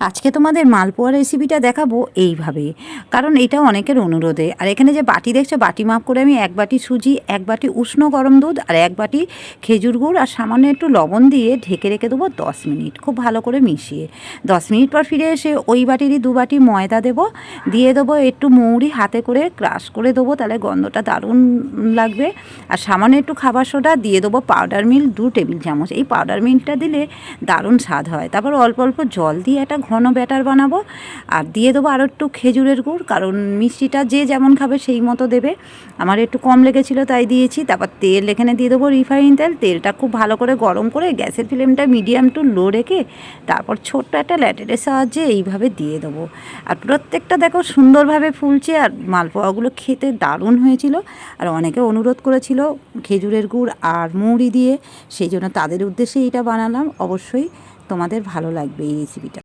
আজকে তোমাদের মালপোয়া রেসিপিটা দেখাবো এইভাবে, কারণ এটা অনেকের অনুরোধে। আর এখানে যে বাটি দেখছো, বাটি মাপ করে আমি 1 বাটি সুজি, 1 বাটি উষ্ণ গরম দুধ আর 1 বাটি খেজুর গুড় আর সামান্য একটু লবণ দিয়ে ঢেকে রেখে দেবো 10 মিনিট, খুব ভালো করে মিশিয়ে। 10 মিনিট পর ফিরে এসে ওই বাটিরই 2 বাটি ময়দা দেবো, দিয়ে দেবো একটু মৌরি হাতে করে ক্রাশ করে দেবো, তাহলে গন্ধটা দারুণ লাগবে। আর সামান্য একটু খাবার সোডা দিয়ে দেবো, পাউডার মিল্ক 2 টেবিল চামচ। এই পাউডার মিল্কটা দিলে দারুণ স্বাদ হয়। তারপর অল্প অল্প জল দিয়ে একটা ঘন ব্যাটার বানাবো, আর দিয়ে দেবো আরও একটু খেজুরের গুড়, কারণ মিষ্টিটা যে যেমন খাবে সেই মতো দেবে। আমার একটু কম লেগেছিলো তাই দিয়েছি। তারপর তেল এখানে দিয়ে দেবো রিফাইন তেল। তেলটা খুব ভালো করে গরম করে গ্যাসের ফ্লেমটা মিডিয়াম টু লো রেখে তারপর ছোট্ট একটা ল্যাটেরের সাহায্যে এইভাবে দিয়ে দেবো। আর প্রত্যেকটা দেখো সুন্দরভাবে ফুলছে, আর মালপোয়াগুলো খেতে দারুণ হয়েছিল। আর অনেকে অনুরোধ করেছিল খেজুরের গুড় আর মৌরি দিয়ে, সেই জন্য তাদের উদ্দেশ্যে এইটা বানালাম। অবশ্যই তোমাদের ভালো লাগবে এই রেসিপিটা।